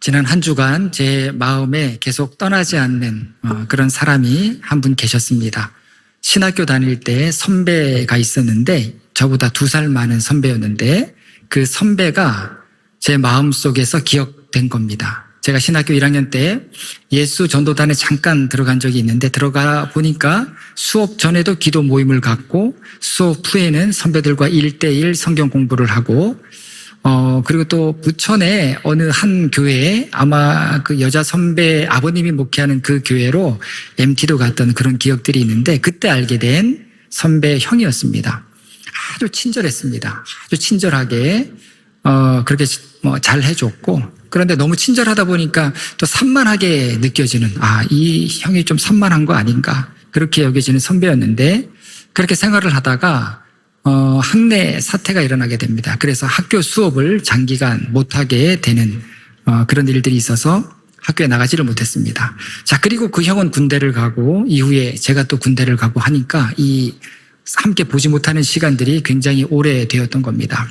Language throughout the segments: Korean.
지난 한 주간 제 마음에 계속 떠나지 않는 그런 사람이 한 분 계셨습니다. 신학교 다닐 때 선배가 있었는데 저보다 2살 많은 선배였는데 그 선배가 제 마음속에서 기억된 겁니다. 제가 신학교 1학년 때 예수 전도단에 잠깐 들어간 적이 있는데 들어가 보니까 수업 전에도 기도 모임을 갖고 수업 후에는 선배들과 1대1 성경 공부를 하고 그리고 또 부천에 어느 한 교회에 아마 그 여자 선배 아버님이 목회하는 그 교회로 MT도 갔던 그런 기억들이 있는데 그때 알게 된 선배 형이었습니다. 아주 친절했습니다. 아주 친절하게 그렇게 잘 해줬고 그런데 너무 친절하다 보니까 또 산만하게 느껴지는 이 형이 좀 산만한 거 아닌가 그렇게 여겨지는 선배였는데 그렇게 생활을 하다가 학내 사태가 일어나게 됩니다. 그래서 학교 수업을 장기간 못하게 되는 그런 일들이 있어서 학교에 나가지를 못했습니다. 자, 그리고 그 형은 군대를 가고 이후에 제가 또 군대를 가고 하니까 이 함께 보지 못하는 시간들이 굉장히 오래되었던 겁니다.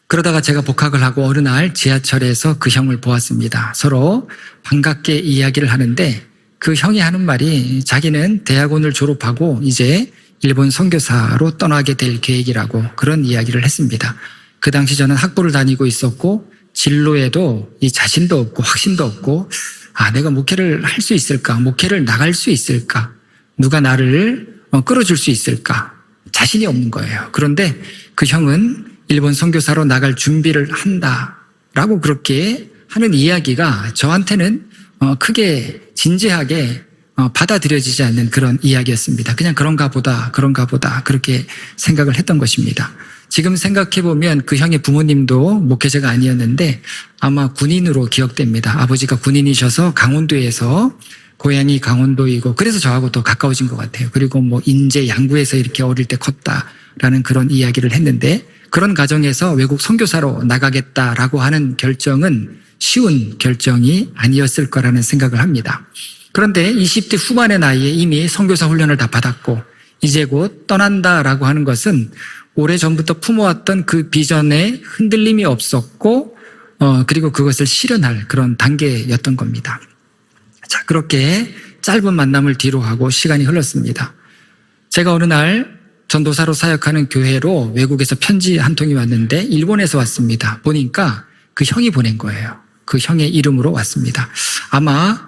그러다가 제가 복학을 하고 어느 날 지하철에서 그 형을 보았습니다. 서로 반갑게 이야기를 하는데 그 형이 하는 말이 자기는 대학원을 졸업하고 이제 일본 선교사로 떠나게 될 계획이라고 그런 이야기를 했습니다. 그 당시 저는 학부를 다니고 있었고 진로에도 이 자신도 없고 확신도 없고 내가 목회를 할 수 있을까? 목회를 나갈 수 있을까? 누가 나를 끌어줄 수 있을까? 자신이 없는 거예요. 그런데 그 형은 일본 선교사로 나갈 준비를 한다라고 그렇게 하는 이야기가 저한테는 크게 진지하게 받아들여지지 않는 그런 이야기였습니다. 그냥 그런가 보다 그렇게 생각을 했던 것입니다. 지금 생각해보면 그 형의 부모님도 목회자가 아니었는데 아마 군인으로 기억됩니다. 아버지가 군인이셔서 강원도에서 고향이 강원도이고 그래서 저하고 또 가까워진 것 같아요. 그리고 인제 양구에서 이렇게 어릴 때 컸다라는 그런 이야기를 했는데 그런 가정에서 외국 선교사로 나가겠다라고 하는 결정은 쉬운 결정이 아니었을 거라는 생각을 합니다. 그런데 20대 후반의 나이에 이미 선교사 훈련을 다 받았고 이제 곧 떠난다라고 하는 것은 오래전부터 품어왔던 그 비전에 흔들림이 없었고 그리고 그것을 실현할 그런 단계였던 겁니다. 자, 그렇게 짧은 만남을 뒤로 하고 시간이 흘렀습니다. 제가 어느 날 전도사로 사역하는 교회로 외국에서 편지 한 통이 왔는데 일본에서 왔습니다. 보니까 그 형이 보낸 거예요. 그 형의 이름으로 왔습니다. 아마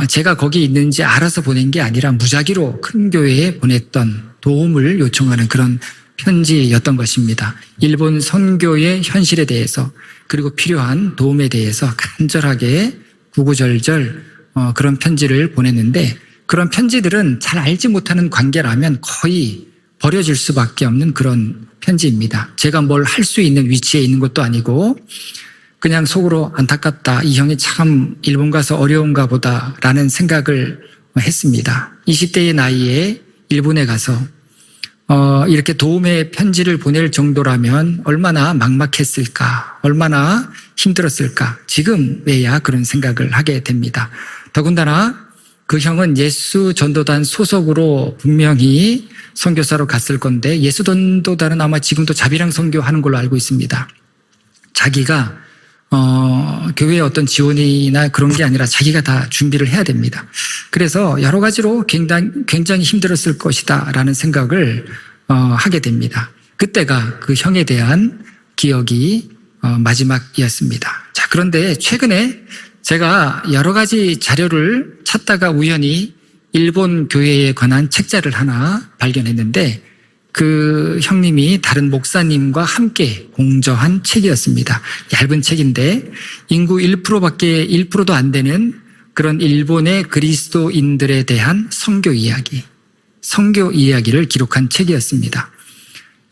제가 거기 있는지 알아서 보낸 게 아니라 무작위로 큰 교회에 보냈던 도움을 요청하는 그런 편지였던 것입니다. 일본 선교의 현실에 대해서 그리고 필요한 도움에 대해서 간절하게 구구절절 그런 편지를 보냈는데 그런 편지들은 잘 알지 못하는 관계라면 거의 버려질 수밖에 없는 그런 편지입니다. 제가 뭘 할 수 있는 위치에 있는 것도 아니고 그냥 속으로 안타깝다. 이 형이 참 일본 가서 어려운가 보다라는 생각을 했습니다. 20대의 나이에 일본에 가서 이렇게 도움의 편지를 보낼 정도라면 얼마나 막막했을까, 얼마나 힘들었을까. 지금에야 그런 생각을 하게 됩니다. 더군다나 그 형은 예수 전도단 소속으로 분명히 선교사로 갔을 건데 예수 전도단은 아마 지금도 자비랑 선교하는 걸로 알고 있습니다. 자기가 교회의 어떤 지원이나 그런 게 아니라 자기가 다 준비를 해야 됩니다. 그래서 여러 가지로 굉장히 힘들었을 것이다 라는 생각을 하게 됩니다. 그때가 그 형에 대한 기억이 마지막이었습니다. 자, 그런데 최근에 제가 여러 가지 자료를 찾다가 우연히 일본 교회에 관한 책자를 하나 발견했는데 그 형님이 다른 목사님과 함께 공저한 책이었습니다. 얇은 책인데 인구 1%도 안 되는 그런 일본의 그리스도인들에 대한 선교 이야기를 기록한 책이었습니다.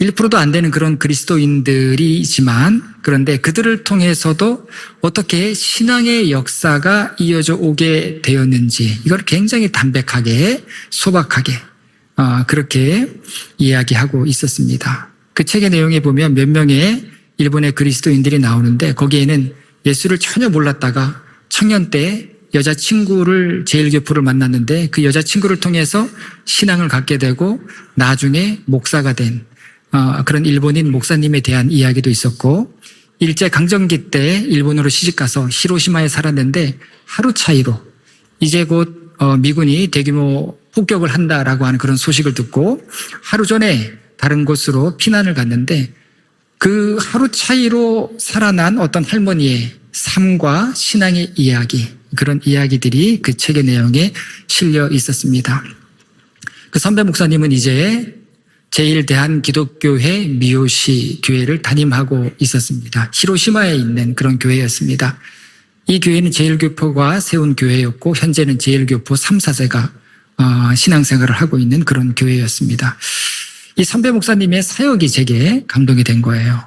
1%도 안 되는 그런 그리스도인들이지만 그런데 그들을 통해서도 어떻게 신앙의 역사가 이어져 오게 되었는지 이걸 굉장히 담백하게 소박하게 그렇게 이야기하고 있었습니다. 그 책의 내용에 보면 몇 명의 일본의 그리스도인들이 나오는데 거기에는 예수를 전혀 몰랐다가 청년 때 여자친구를 제일교포를 만났는데 그 여자친구를 통해서 신앙을 갖게 되고 나중에 목사가 된 그런 일본인 목사님에 대한 이야기도 있었고 일제 강점기 때 일본으로 시집가서 히로시마에 살았는데 하루 차이로 이제 곧 미군이 대규모 폭격을 한다라고 하는 그런 소식을 듣고 하루 전에 다른 곳으로 피난을 갔는데 그 하루 차이로 살아난 어떤 할머니의 삶과 신앙의 이야기, 그런 이야기들이 그 책의 내용에 실려 있었습니다. 그 선배 목사님은 이제 제1대한기독교회 미요시 교회를 담임하고 있었습니다. 히로시마에 있는 그런 교회였습니다. 이 교회는 제1교포가 세운 교회였고 현재는 제1교포 3, 4세가 신앙생활을 하고 있는 그런 교회였습니다. 이 선배 목사님의 사역이 제게 감동이 된 거예요.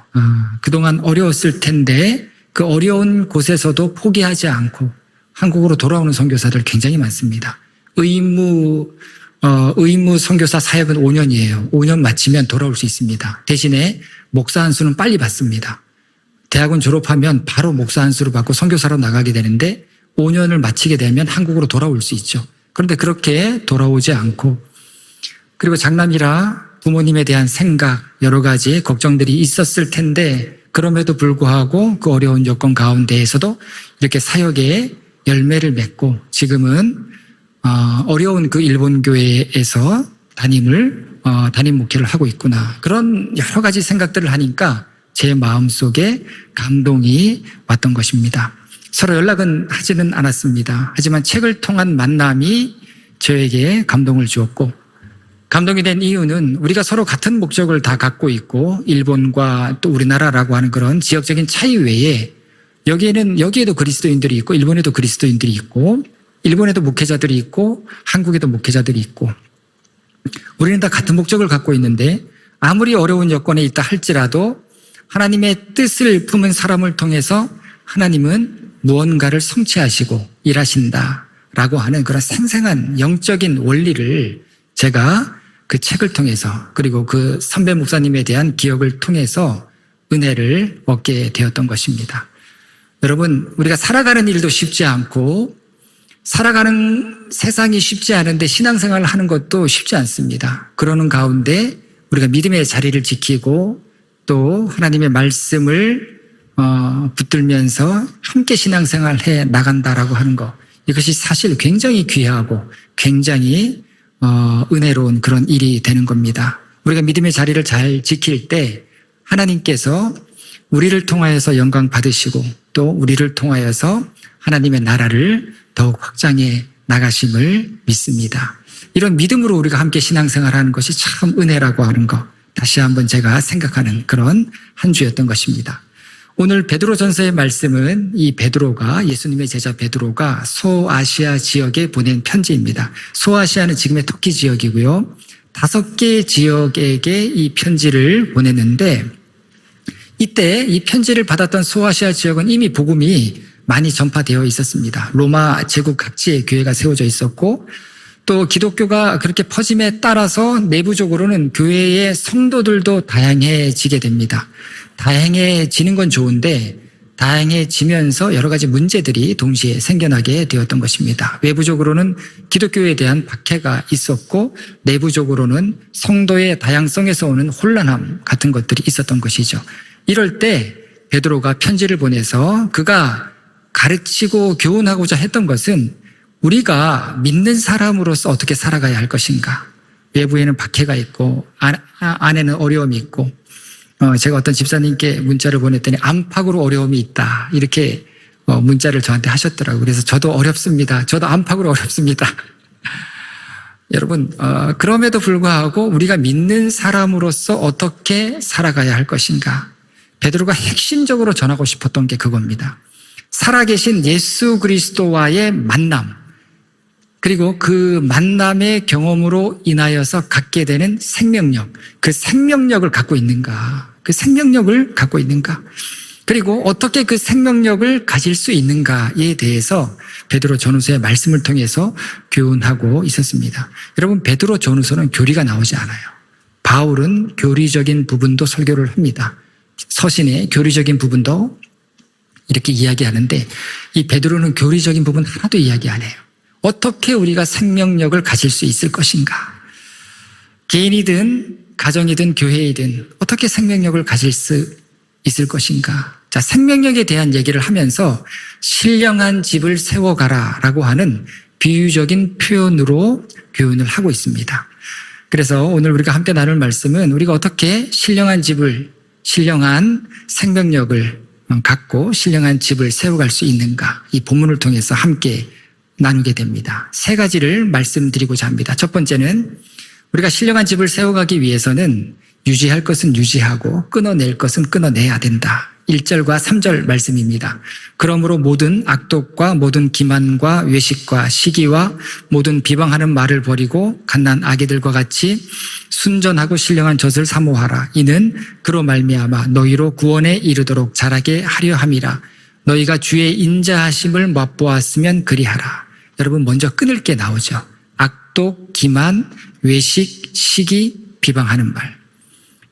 그동안 어려웠을 텐데 그 어려운 곳에서도 포기하지 않고 한국으로 돌아오는 선교사들 굉장히 많습니다. 의무 선교사 사역은 5년이에요. 5년 마치면 돌아올 수 있습니다. 대신에 목사 안수는 빨리 받습니다. 대학원 졸업하면 바로 목사 안수를 받고 선교사로 나가게 되는데 5년을 마치게 되면 한국으로 돌아올 수 있죠. 그런데 그렇게 돌아오지 않고 그리고 장남이라 부모님에 대한 생각 여러 가지 걱정들이 있었을 텐데 그럼에도 불구하고 그 어려운 여건 가운데에서도 이렇게 사역에 열매를 맺고 지금은 어려운 그 일본 교회에서 담임 목회를 하고 있구나. 그런 여러 가지 생각들을 하니까 제 마음속에 감동이 왔던 것입니다. 서로 연락은 하지는 않았습니다. 하지만 책을 통한 만남이 저에게 감동을 주었고 감동이 된 이유는 우리가 서로 같은 목적을 다 갖고 있고 일본과 또 우리나라라고 하는 그런 지역적인 차이 외에 여기에도 그리스도인들이 있고 일본에도 그리스도인들이 있고 일본에도 목회자들이 있고 한국에도 목회자들이 있고 우리는 다 같은 목적을 갖고 있는데 아무리 어려운 여건에 있다 할지라도 하나님의 뜻을 품은 사람을 통해서 하나님은 무언가를 성취하시고 일하신다라고 하는 그런 생생한 영적인 원리를 제가 그 책을 통해서 그리고 그 선배 목사님에 대한 기억을 통해서 은혜를 얻게 되었던 것입니다. 여러분, 우리가 살아가는 일도 쉽지 않고 살아가는 세상이 쉽지 않은데 신앙생활을 하는 것도 쉽지 않습니다. 그러는 가운데 우리가 믿음의 자리를 지키고 또 하나님의 말씀을 붙들면서 함께 신앙생활해 나간다라고 하는 것, 이것이 사실 굉장히 귀하고 굉장히 은혜로운 그런 일이 되는 겁니다. 우리가 믿음의 자리를 잘 지킬 때 하나님께서 우리를 통하여서 영광 받으시고 또 우리를 통하여서 하나님의 나라를 더욱 확장해 나가심을 믿습니다. 이런 믿음으로 우리가 함께 신앙생활하는 것이 참 은혜라고 하는 것, 다시 한번 제가 생각하는 그런 한 주였던 것입니다. 오늘 베드로전서의 말씀은 이 베드로가, 예수님의 제자 베드로가 소아시아 지역에 보낸 편지입니다. 소아시아는 지금의 터키 지역이고요. 5개 지역에게 이 편지를 보냈는데 이때 이 편지를 받았던 소아시아 지역은 이미 복음이 많이 전파되어 있었습니다. 로마 제국 각지에 교회가 세워져 있었고 또 기독교가 그렇게 퍼짐에 따라서 내부적으로는 교회의 성도들도 다양해지게 됩니다. 다양해지는 건 좋은데 다양해지면서 여러 가지 문제들이 동시에 생겨나게 되었던 것입니다. 외부적으로는 기독교에 대한 박해가 있었고 내부적으로는 성도의 다양성에서 오는 혼란함 같은 것들이 있었던 것이죠. 이럴 때 베드로가 편지를 보내서 그가 가르치고 교훈하고자 했던 것은 우리가 믿는 사람으로서 어떻게 살아가야 할 것인가. 외부에는 박해가 있고 안에는 어려움이 있고 제가 어떤 집사님께 문자를 보냈더니 안팎으로 어려움이 있다 이렇게 문자를 저한테 하셨더라고요. 그래서 저도 어렵습니다. 저도 안팎으로 어렵습니다. 여러분 그럼에도 불구하고 우리가 믿는 사람으로서 어떻게 살아가야 할 것인가. 베드로가 핵심적으로 전하고 싶었던 게 그겁니다. 살아계신 예수 그리스도와의 만남, 그리고 그 만남의 경험으로 인하여서 갖게 되는 생명력, 그 생명력을 갖고 있는가, 그 생명력을 갖고 있는가, 그리고 어떻게 그 생명력을 가질 수 있는가에 대해서 베드로 전후서의 말씀을 통해서 교훈하고 있었습니다. 여러분, 베드로 전후서는 교리가 나오지 않아요. 바울은 교리적인 부분도 설교를 합니다. 서신의 교리적인 부분도 이렇게 이야기하는데 이 베드로는 교리적인 부분 하나도 이야기 안 해요. 어떻게 우리가 생명력을 가질 수 있을 것인가? 개인이든 가정이든 교회이든 어떻게 생명력을 가질 수 있을 것인가? 자, 생명력에 대한 얘기를 하면서 신령한 집을 세워가라라고 하는 비유적인 표현으로 교훈을 하고 있습니다. 그래서 오늘 우리가 함께 나눌 말씀은 우리가 어떻게 신령한 집을, 신령한 생명력을 갖고 신령한 집을 세워갈 수 있는가, 이 본문을 통해서 함께 나누게 됩니다. 세 가지를 말씀드리고자 합니다. 첫 번째는 우리가 신령한 집을 세워가기 위해서는 유지할 것은 유지하고 끊어낼 것은 끊어내야 된다. 1절과 3절 말씀입니다. 그러므로 모든 악독과 모든 기만과 외식과 시기와 모든 비방하는 말을 버리고 갓난 아기들과 같이 순전하고 신령한 젖을 사모하라. 이는 그로 말미암아 너희로 구원에 이르도록 자라게 하려 함이라. 너희가 주의 인자하심을 맛보았으면 그리하라. 여러분, 먼저 끊을 게 나오죠. 악독, 기만, 외식, 시기, 비방하는 말.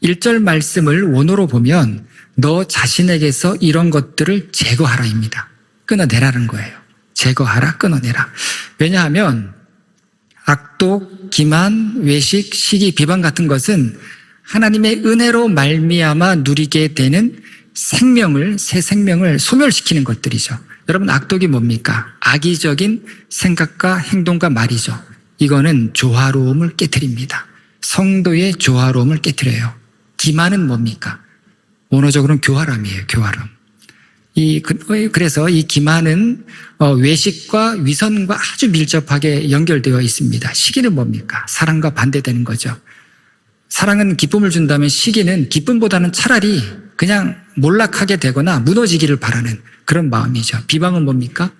1절 말씀을 원어로 보면 너 자신에게서 이런 것들을 제거하라입니다. 끊어내라는 거예요. 제거하라, 끊어내라. 왜냐하면 악독, 기만, 외식, 시기, 비방 같은 것은 하나님의 은혜로 말미암아 누리게 되는 생명을, 새 생명을 소멸시키는 것들이죠. 여러분, 악독이 뭡니까? 악의적인 생각과 행동과 말이죠. 이거는 조화로움을 깨트립니다. 성도의 조화로움을 깨트려요. 기만은 뭡니까? 원어적으로는 교활함이에요. 교활함. 그래서 이 기만은 외식과 위선과 아주 밀접하게 연결되어 있습니다. 시기는 뭡니까? 사랑과 반대되는 거죠. 사랑은 기쁨을 준다면 시기는 기쁨보다는 차라리 그냥 몰락하게 되거나 무너지기를 바라는 그런 마음이죠. 비방은 뭡니까?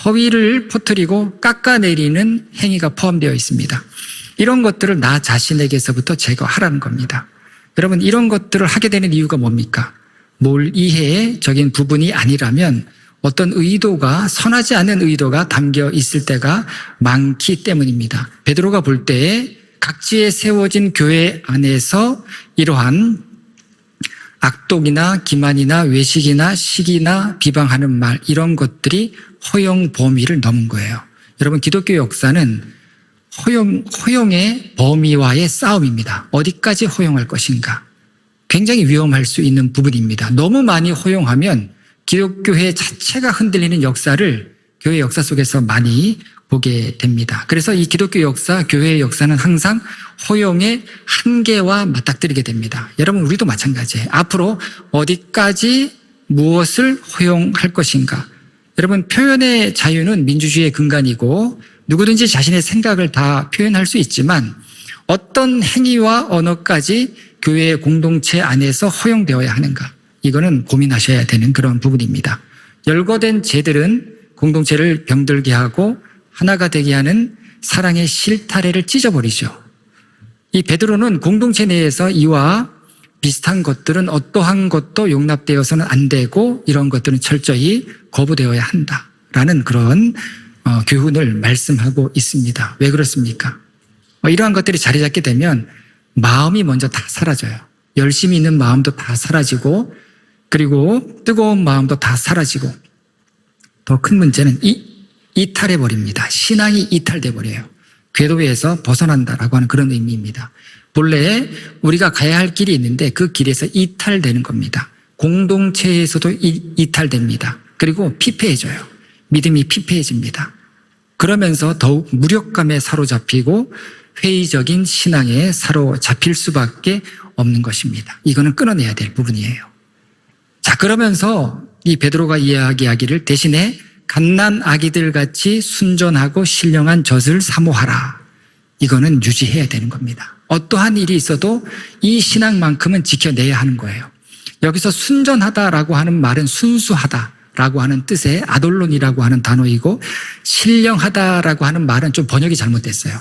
허위를 퍼뜨리고 깎아내리는 행위가 포함되어 있습니다. 이런 것들을 나 자신에게서부터 제거하라는 겁니다. 여러분, 이런 것들을 하게 되는 이유가 뭡니까? 뭘 이해적인 부분이 아니라면 어떤 의도가, 선하지 않은 의도가 담겨 있을 때가 많기 때문입니다. 베드로가 볼 때에 각지에 세워진 교회 안에서 이러한 악독이나 기만이나 외식이나 시기나 비방하는 말, 이런 것들이 허용 범위를 넘은 거예요. 여러분, 기독교 역사는 허용의 범위와의 싸움입니다. 어디까지 허용할 것인가? 굉장히 위험할 수 있는 부분입니다. 너무 많이 허용하면 기독교회 자체가 흔들리는 역사를 교회 역사 속에서 많이 보게 됩니다. 그래서 이 기독교 역사, 교회의 역사는 항상 허용의 한계와 맞닥뜨리게 됩니다. 여러분, 우리도 마찬가지예요. 앞으로 어디까지 무엇을 허용할 것인가? 여러분, 표현의 자유는 민주주의의 근간이고 누구든지 자신의 생각을 다 표현할 수 있지만 어떤 행위와 언어까지 교회의 공동체 안에서 허용되어야 하는가? 이거는 고민하셔야 되는 그런 부분입니다. 열거된 죄들은 공동체를 병들게 하고 하나가 되게 하는 사랑의 실타래를 찢어버리죠. 이 베드로는 공동체 내에서 이와 비슷한 것들은 어떠한 것도 용납되어서는 안 되고 이런 것들은 철저히 거부되어야 한다라는 그런 교훈을 말씀하고 있습니다. 왜 그렇습니까? 이러한 것들이 자리 잡게 되면 마음이 먼저 다 사라져요. 열심히 있는 마음도 다 사라지고 그리고 뜨거운 마음도 다 사라지고 더 큰 문제는 이탈해버립니다. 신앙이 이탈돼버려요. 궤도에서 벗어난다라고 하는 그런 의미입니다. 본래 우리가 가야 할 길이 있는데 그 길에서 이탈되는 겁니다. 공동체에서도 이탈됩니다. 그리고 피폐해져요. 믿음이 피폐해집니다. 그러면서 더욱 무력감에 사로잡히고 회의적인 신앙에 사로잡힐 수밖에 없는 것입니다. 이거는 끊어내야 될 부분이에요. 자, 그러면서 이 베드로가 이야기하기를 대신에 갓난 아기들 같이 순전하고 신령한 젖을 사모하라. 이거는 유지해야 되는 겁니다. 어떠한 일이 있어도 이 신앙만큼은 지켜내야 하는 거예요. 여기서 순전하다라고 하는 말은 순수하다라고 하는 뜻의 아돌론이라고 하는 단어이고 신령하다라고 하는 말은 좀 번역이 잘못됐어요.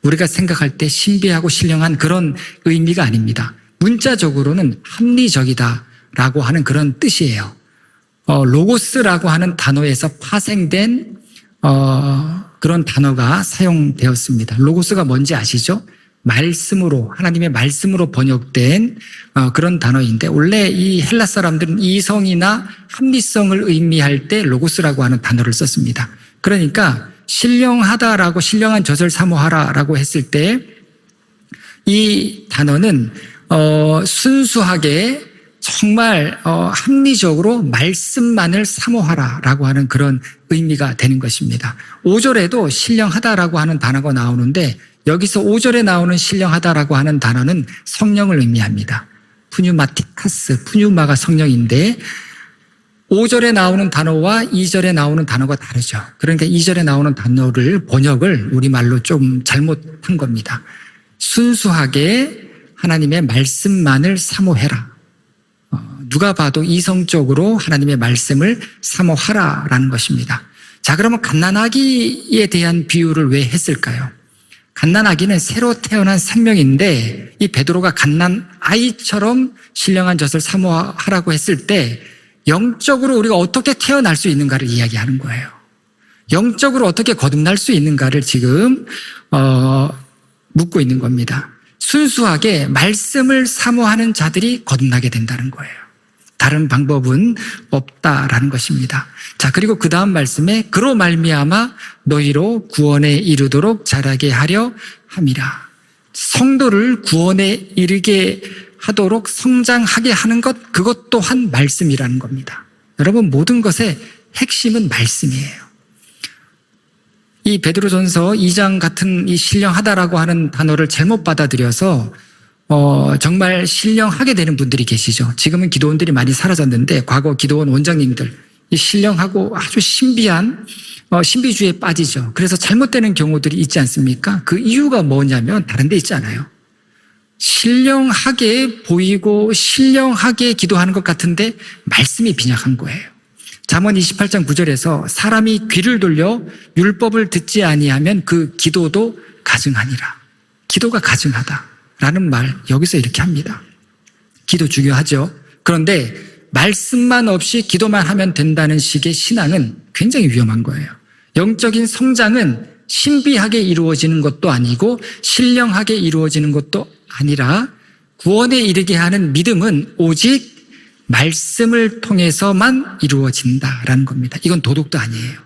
우리가 생각할 때 신비하고 신령한 그런 의미가 아닙니다. 문자적으로는 합리적이다라고 하는 그런 뜻이에요. 로고스라고 하는 단어에서 파생된 그런 단어가 사용되었습니다. 로고스가 뭔지 아시죠? 말씀으로, 하나님의 말씀으로 번역된 그런 단어인데 원래 이 헬라 사람들은 이성이나 합리성을 의미할 때 로고스라고 하는 단어를 썼습니다. 그러니까 신령하다라고 신령한 젖을 사모하라라고 했을 때 이 단어는 순수하게 정말 합리적으로 말씀만을 사모하라라고 하는 그런 의미가 되는 것입니다. 5절에도 신령하다라고 하는 단어가 나오는데 여기서 5절에 나오는 신령하다라고 하는 단어는 성령을 의미합니다. 푸뉴마티카스, 푸뉴마가 성령인데 5절에 나오는 단어와 2절에 나오는 단어가 다르죠. 그러니까 2절에 나오는 단어를 번역을 우리말로 좀 잘못한 겁니다. 순수하게 하나님의 말씀만을 사모해라. 누가 봐도 이성적으로 하나님의 말씀을 사모하라라는 것입니다. 자, 그러면 갓난아기에 대한 비유를 왜 했을까요? 갓난아기는 새로 태어난 생명인데 이 베드로가 갓난아이처럼 신령한 젖을 사모하라고 했을 때 영적으로 우리가 어떻게 태어날 수 있는가를 이야기하는 거예요. 영적으로 어떻게 거듭날 수 있는가를 지금 묻고 있는 겁니다. 순수하게 말씀을 사모하는 자들이 거듭나게 된다는 거예요. 다른 방법은 없다라는 것입니다. 자, 그리고 그 다음 말씀에 그로 말미암아 너희로 구원에 이르도록 자라게 하려 함이라. 성도를 구원에 이르게 하도록 성장하게 하는 것, 그것 또한 말씀이라는 겁니다. 여러분, 모든 것의 핵심은 말씀이에요. 이 베드로전서 2장 같은 이 신령하다라고 하는 단어를 잘못 받아들여서 정말 신령하게 되는 분들이 계시죠. 지금은 기도원들이 많이 사라졌는데 과거 기도원 원장님들 이 신령하고 아주 신비한 신비주의에 빠지죠. 그래서 잘못되는 경우들이 있지 않습니까? 그 이유가 뭐냐면 다른 데 있잖아요. 신령하게 보이고 신령하게 기도하는 것 같은데 말씀이 빈약한 거예요. 잠언 28장 9절에서 사람이 귀를 돌려 율법을 듣지 아니하면 그 기도도 가증하니라. 기도가 가증하다라는 말 여기서 이렇게 합니다. 기도 중요하죠. 그런데 말씀만 없이 기도만 하면 된다는 식의 신앙은 굉장히 위험한 거예요. 영적인 성장은 신비하게 이루어지는 것도 아니고 신령하게 이루어지는 것도 아니라 구원에 이르게 하는 믿음은 오직 말씀을 통해서만 이루어진다라는 겁니다. 이건 도덕도 아니에요.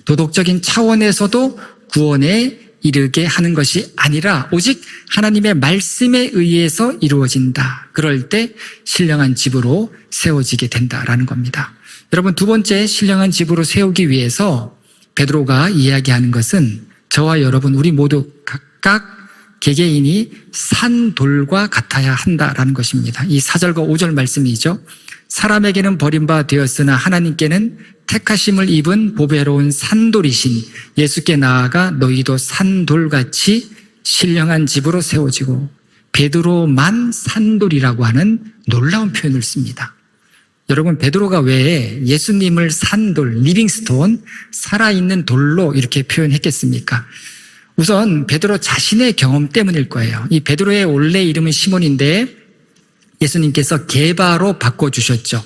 도덕적인 차원에서도 구원에 이르게 하는 것이 아니라 오직 하나님의 말씀에 의해서 이루어진다. 그럴 때 신령한 집으로 세워지게 된다라는 겁니다. 여러분, 두 번째 신령한 집으로 세우기 위해서 베드로가 이야기하는 것은 저와 여러분 우리 모두 각각 개개인이 산돌과 같아야 한다라는 것입니다. 이 4절과 5절 말씀이죠. 사람에게는 버림바 되었으나 하나님께는 택하심을 입은 보배로운 산돌이신 예수께 나아가 너희도 산돌같이 신령한 집으로 세워지고, 베드로만 산돌이라고 하는 놀라운 표현을 씁니다. 여러분, 베드로가 왜 예수님을 산돌, 리빙스톤, 살아있는 돌로 이렇게 표현했겠습니까? 우선 베드로 자신의 경험 때문일 거예요. 이 베드로의 원래 이름은 시몬인데 예수님께서 게바로 바꿔주셨죠.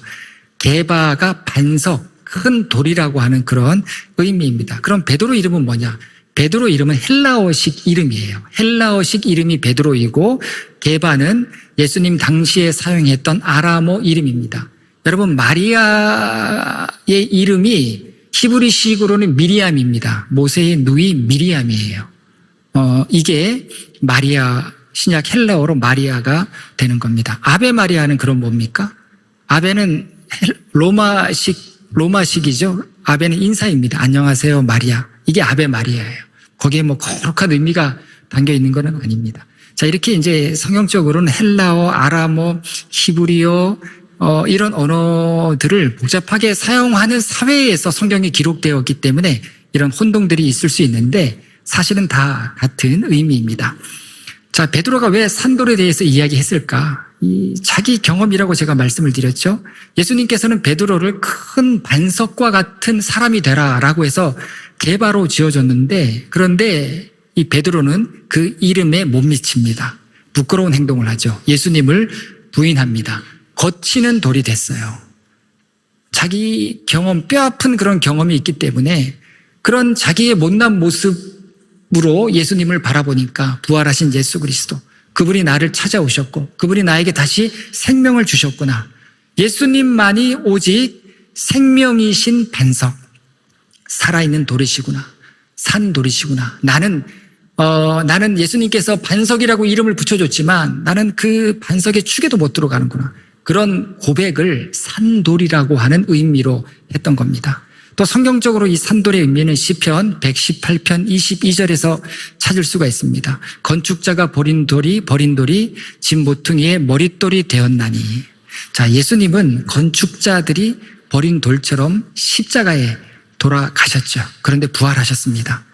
게바가 반석, 큰 돌이라고 하는 그런 의미입니다. 그럼 베드로 이름은 뭐냐? 베드로 이름은 헬라어식 이름이에요. 헬라어식 이름이 베드로이고 게바는 예수님 당시에 사용했던 아람어 이름입니다. 여러분, 마리아의 이름이 히브리식으로는 미리암입니다. 모세의 누이 미리암이에요. 이게 마리아, 신약 헬라어로 마리아가 되는 겁니다. 아베 마리아는 그럼 뭡니까? 아베는 로마식이죠. 아베는 인사입니다. 안녕하세요 마리아. 이게 아베 마리아예요. 거기에 뭐 거룩한 의미가 담겨 있는 건 아닙니다. 자, 이렇게 이제 성경적으로는 헬라어, 아람어, 히브리어 이런 언어들을 복잡하게 사용하는 사회에서 성경이 기록되었기 때문에 이런 혼동들이 있을 수 있는데 사실은 다 같은 의미입니다. 자, 베드로가 왜 산돌에 대해서 이야기했을까? 자기 경험이라고 제가 말씀을 드렸죠. 예수님께서는 베드로를 큰 반석과 같은 사람이 되라라고 해서 게바로 지어줬는데, 그런데 이 베드로는 그 이름에 못 미칩니다. 부끄러운 행동을 하죠. 예수님을 부인합니다. 거치는 돌이 됐어요. 자기 경험, 뼈아픈 그런 경험이 있기 때문에 그런 자기의 못난 모습으로 예수님을 바라보니까 부활하신 예수 그리스도, 그분이 나를 찾아오셨고 그분이 나에게 다시 생명을 주셨구나. 예수님만이 오직 생명이신 반석, 살아있는 돌이시구나, 산 돌이시구나. 나는 예수님께서 반석이라고 이름을 붙여줬지만 나는 그 반석의 축에도 못 들어가는구나. 그런 고백을 산돌이라고 하는 의미로 했던 겁니다. 또 성경적으로 이 산돌의 의미는 시편 118편 22절에서 찾을 수가 있습니다. 건축자가 버린 돌이 집 모퉁이의 머릿돌이 되었나니. 자, 예수님은 건축자들이 버린 돌처럼 십자가에 돌아가셨죠. 그런데 부활하셨습니다.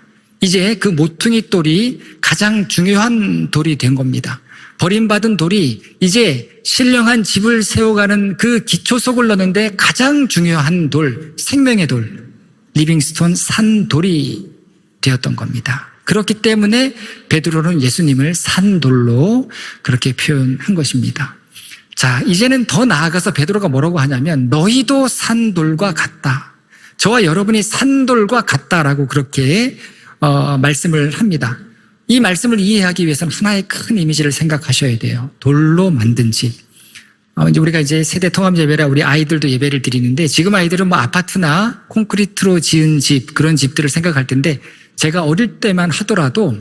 이제 그 모퉁이 돌이 가장 중요한 돌이 된 겁니다. 버림받은 돌이 이제 신령한 집을 세워가는 그 기초석을 넣는데 가장 중요한 돌, 생명의 돌, 리빙스톤 산돌이 되었던 겁니다. 그렇기 때문에 베드로는 예수님을 산돌로 그렇게 표현한 것입니다. 자, 이제는 더 나아가서 베드로가 뭐라고 하냐면 너희도 산돌과 같다. 저와 여러분이 산돌과 같다라고 그렇게 말씀을 합니다. 이 말씀을 이해하기 위해서는 하나의 큰 이미지를 생각하셔야 돼요. 돌로 만든 집. 이제 우리가 이제 세대 통합 예배라 우리 아이들도 예배를 드리는데 지금 아이들은 뭐 아파트나 콘크리트로 지은 집, 그런 집들을 생각할 텐데 제가 어릴 때만 하더라도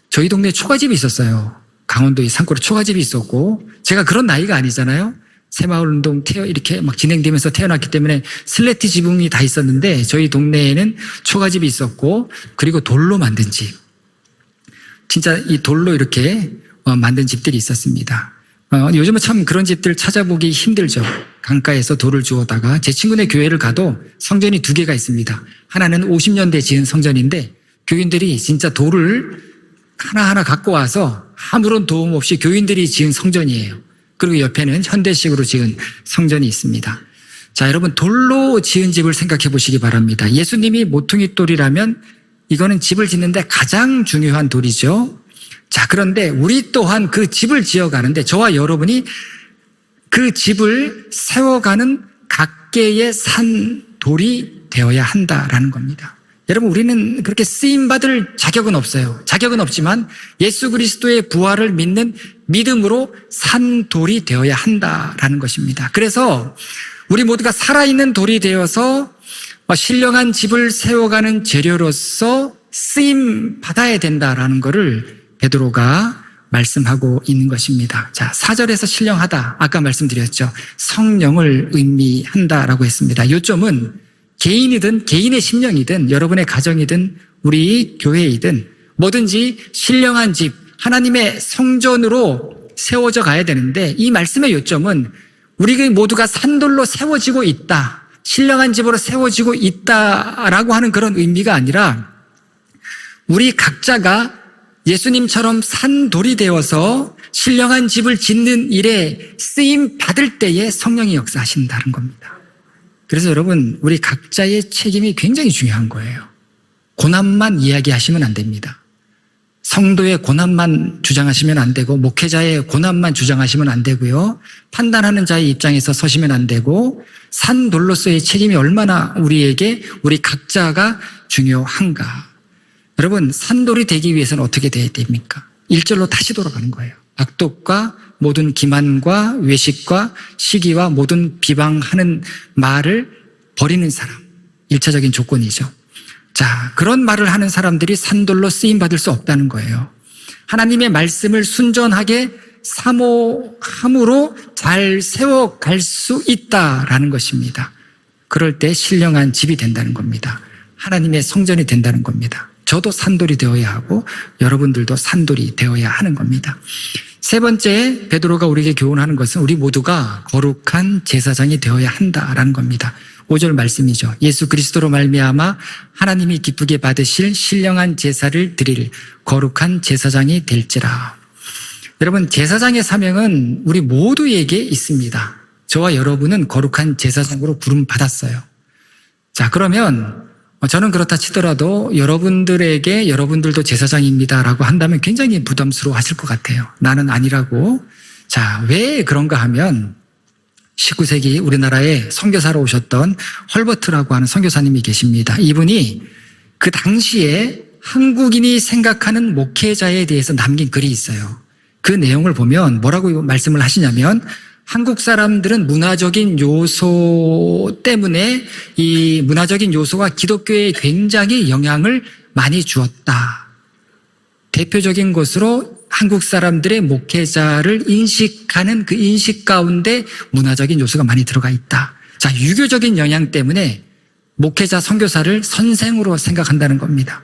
저희 동네에 초가집이 있었어요. 강원도의 산골에 초가집이 있었고 제가 그런 나이가 아니잖아요. 새마을운동 이렇게 막 진행되면서 태어났기 때문에 슬래트 지붕이 다 있었는데 저희 동네에는 초가집이 있었고 그리고 돌로 만든 집. 진짜 이 돌로 이렇게 만든 집들이 있었습니다. 요즘은 참 그런 집들 찾아보기 힘들죠. 강가에서 돌을 주워다가 제 친구네 교회를 가도 성전이 2개가 있습니다. 하나는 50년대 지은 성전인데 교인들이 진짜 돌을 하나하나 갖고 와서 아무런 도움 없이 교인들이 지은 성전이에요. 그리고 옆에는 현대식으로 지은 성전이 있습니다. 자, 여러분 돌로 지은 집을 생각해 보시기 바랍니다. 예수님이 모퉁이 돌이라면 이거는 집을 짓는데 가장 중요한 돌이죠. 자, 그런데 우리 또한 그 집을 지어가는데 저와 여러분이 그 집을 세워가는 각계의 산돌이 되어야 한다라는 겁니다. 여러분, 우리는 그렇게 쓰임받을 자격은 없어요. 자격은 없지만 예수 그리스도의 부활을 믿는 믿음으로 산돌이 되어야 한다라는 것입니다. 그래서 우리 모두가 살아있는 돌이 되어서 신령한 집을 세워가는 재료로서 쓰임 받아야 된다라는 것을 베드로가 말씀하고 있는 것입니다. 자, 4절에서 신령하다. 아까 말씀드렸죠. 성령을 의미한다라고 했습니다. 요점은 개인이든 개인의 심령이든 여러분의 가정이든 우리 교회이든 뭐든지 신령한 집, 하나님의 성전으로 세워져 가야 되는데 이 말씀의 요점은 우리 모두가 산돌로 세워지고 있다. 신령한 집으로 세워지고 있다라고 하는 그런 의미가 아니라 우리 각자가 예수님처럼 산돌이 되어서 신령한 집을 짓는 일에 쓰임 받을 때에 성령이 역사하신다는 겁니다. 그래서 여러분, 우리 각자의 책임이 굉장히 중요한 거예요. 고난만 이야기하시면 안 됩니다. 성도의 고난만 주장하시면 안 되고 목회자의 고난만 주장하시면 안 되고요. 판단하는 자의 입장에서 서시면 안 되고 산돌로서의 책임이 얼마나 우리에게 우리 각자가 중요한가. 여러분, 산돌이 되기 위해서는 어떻게 돼야 됩니까? 1절로 다시 돌아가는 거예요. 악독과 모든 기만과 외식과 시기와 모든 비방하는 말을 버리는 사람. 1차적인 조건이죠. 자, 그런 말을 하는 사람들이 산돌로 쓰임받을 수 없다는 거예요. 하나님의 말씀을 순전하게 사모함으로 잘 세워갈 수 있다라는 것입니다. 그럴 때 신령한 집이 된다는 겁니다. 하나님의 성전이 된다는 겁니다. 저도 산돌이 되어야 하고 여러분들도 산돌이 되어야 하는 겁니다. 세 번째, 베드로가 우리에게 교훈하는 것은 우리 모두가 거룩한 제사장이 되어야 한다라는 겁니다. 5절 말씀이죠. 예수 그리스도로 말미암아 하나님이 기쁘게 받으실 신령한 제사를 드릴 거룩한 제사장이 될지라. 여러분, 제사장의 사명은 우리 모두에게 있습니다. 저와 여러분은 거룩한 제사장으로 부름받았어요. 자, 그러면 저는 그렇다 치더라도 여러분들에게 여러분들도 제사장입니다라고 한다면 굉장히 부담스러워 하실 것 같아요. 나는 아니라고. 자, 왜 그런가 하면 19세기 우리나라에 선교사로 오셨던 헐버트라고 하는 선교사님이 계십니다. 이분이 그 당시에 한국인이 생각하는 목회자에 대해서 남긴 글이 있어요. 그 내용을 보면 뭐라고 말씀을 하시냐면 한국 사람들은 문화적인 요소 때문에 이 문화적인 요소가 기독교에 굉장히 영향을 많이 주었다. 대표적인 것으로 한국 사람들의 목회자를 인식하는 그 인식 가운데 문화적인 요소가 많이 들어가 있다. 자, 유교적인 영향 때문에 목회자, 선교사를 선생으로 생각한다는 겁니다.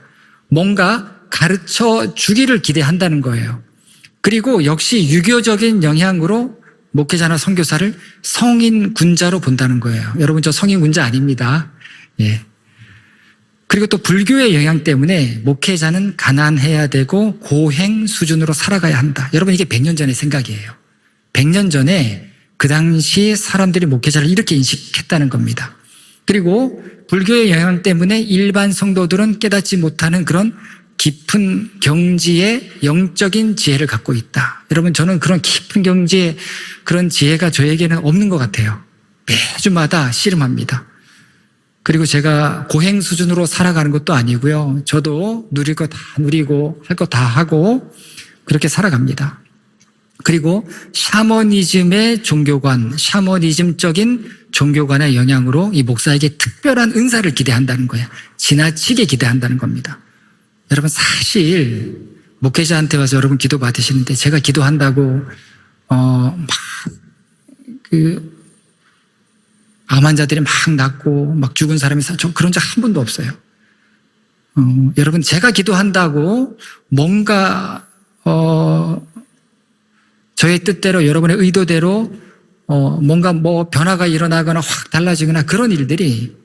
뭔가 가르쳐 주기를 기대한다는 거예요. 그리고 역시 유교적인 영향으로 목회자나 선교사를 성인 군자로 본다는 거예요. 여러분, 저 성인 군자 아닙니다. 예. 그리고 또 불교의 영향 때문에 목회자는 가난해야 되고 고행 수준으로 살아가야 한다. 여러분, 이게 100년 전의 생각이에요. 100년 전에 그 당시 사람들이 목회자를 이렇게 인식했다는 겁니다. 그리고 불교의 영향 때문에 일반 성도들은 깨닫지 못하는 그런 깊은 경지의 영적인 지혜를 갖고 있다. 여러분, 저는 그런 깊은 경지의 그런 지혜가 저에게는 없는 것 같아요. 매주마다 씨름합니다. 그리고 제가 고행 수준으로 살아가는 것도 아니고요. 저도 누릴 거 다 누리고 할 거 다 하고 그렇게 살아갑니다. 그리고 샤머니즘의 종교관, 샤머니즘적인 종교관의 영향으로 이 목사에게 특별한 은사를 기대한다는 거예요. 지나치게 기대한다는 겁니다. 여러분, 사실 목회자한테 와서 여러분 기도 받으시는데 제가 기도한다고 암 환자들이 막 낫고 막 죽은 사람이 저 그런 적 한 번도 없어요. 여러분, 제가 기도한다고 뭔가 저의 뜻대로 여러분의 의도대로 뭔가 변화가 일어나거나 확 달라지거나 그런 일들이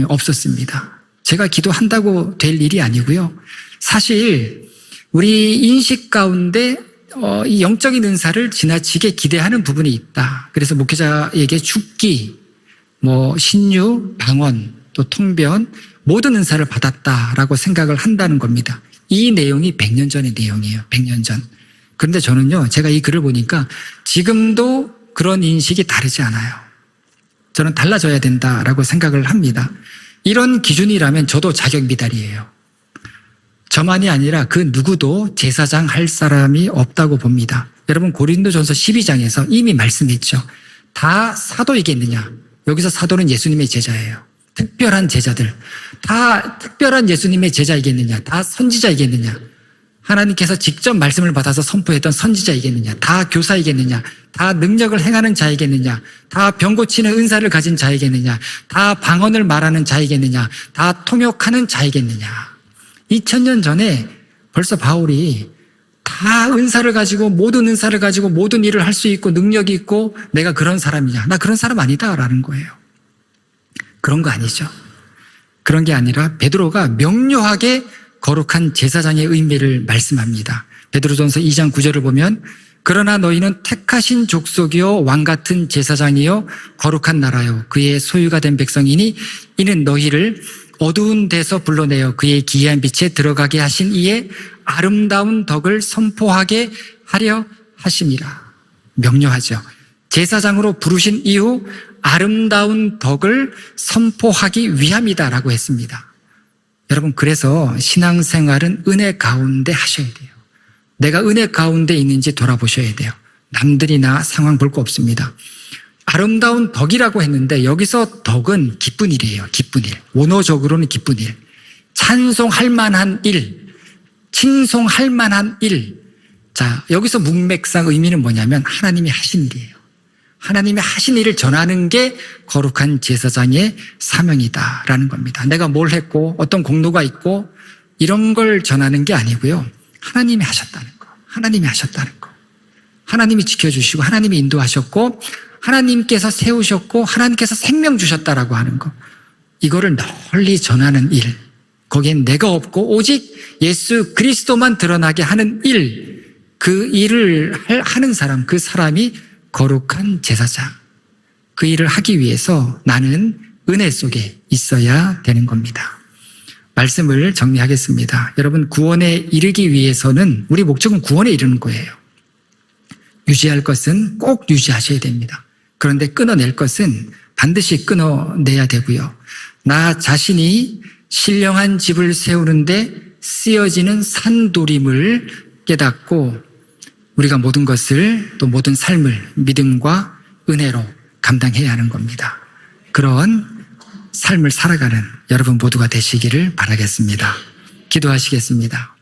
없었습니다. 제가 기도한다고 될 일이 아니고요. 사실 우리 인식 가운데 이 영적인 은사를 지나치게 기대하는 부분이 있다. 그래서 목회자에게 죽기, 신유, 방언, 또 통변 모든 은사를 받았다라고 생각을 한다는 겁니다. 이 내용이 100년 전의 내용이에요. 100년 전. 그런데 저는요, 제가 이 글을 보니까 지금도 그런 인식이 다르지 않아요. 저는 달라져야 된다라고 생각을 합니다. 이런 기준이라면 저도 자격 미달이에요. 저만이 아니라 그 누구도 제사장 할 사람이 없다고 봅니다. 여러분, 고린도전서 12장에서 이미 말씀했죠. 다 사도이겠느냐? 여기서 사도는 예수님의 제자예요. 특별한 제자들. 다 특별한 예수님의 제자이겠느냐? 다 선지자이겠느냐? 하나님께서 직접 말씀을 받아서 선포했던 선지자이겠느냐? 다 교사이겠느냐? 다 능력을 행하는 자이겠느냐? 다 병 고치는 은사를 가진 자이겠느냐? 다 방언을 말하는 자이겠느냐? 다 통역하는 자이겠느냐? 2000년 전에 벌써 바울이 다 은사를 가지고 모든 은사를 가지고 모든 일을 할 수 있고 능력이 있고 내가 그런 사람이냐? 나 그런 사람 아니다라는 거예요. 그런 거 아니죠. 그런 게 아니라 베드로가 명료하게 거룩한 제사장의 의미를 말씀합니다. 베드로전서 2장 9절을 보면 그러나 너희는 택하신 족속이요 왕 같은 제사장이요 거룩한 나라요 그의 소유가 된 백성이니 이는 너희를 어두운 데서 불러내어 그의 기이한 빛에 들어가게 하신 이의 아름다운 덕을 선포하게 하려 하심이라. 명료하죠. 제사장으로 부르신 이후 아름다운 덕을 선포하기 위함이다라고 했습니다. 여러분, 그래서 신앙생활은 은혜 가운데 하셔야 돼요. 내가 은혜 가운데 있는지 돌아보셔야 돼요. 남들이나 상황 볼 거 없습니다. 아름다운 덕이라고 했는데 여기서 덕은 기쁜 일이에요. 기쁜 일. 원어적으로는 기쁜 일. 찬송할 만한 일. 칭송할 만한 일. 자, 여기서 문맥상 의미는 뭐냐면 하나님이 하신 일이에요. 하나님이 하신 일을 전하는 게 거룩한 제사장의 사명이다라는 겁니다. 내가 뭘 했고 어떤 공로가 있고 이런 걸 전하는 게 아니고요. 하나님이 하셨다는 거. 하나님이 하셨다는 거. 하나님이 지켜주시고 하나님이 인도하셨고 하나님께서 세우셨고 하나님께서 생명 주셨다라고 하는 거. 이거를 널리 전하는 일. 거기엔 내가 없고 오직 예수 그리스도만 드러나게 하는 일. 그 일을 하는 사람, 그 사람이 거룩한 제사장. 그 일을 하기 위해서 나는 은혜 속에 있어야 되는 겁니다. 말씀을 정리하겠습니다. 여러분, 구원에 이르기 위해서는 우리 목적은 구원에 이르는 거예요. 유지할 것은 꼭 유지하셔야 됩니다. 그런데 끊어낼 것은 반드시 끊어내야 되고요. 나 자신이 신령한 집을 세우는데 쓰여지는 산돌임을 깨닫고 우리가 모든 것을 또 모든 삶을 믿음과 은혜로 감당해야 하는 겁니다. 그런 삶을 살아가는 여러분 모두가 되시기를 바라겠습니다. 기도하시겠습니다.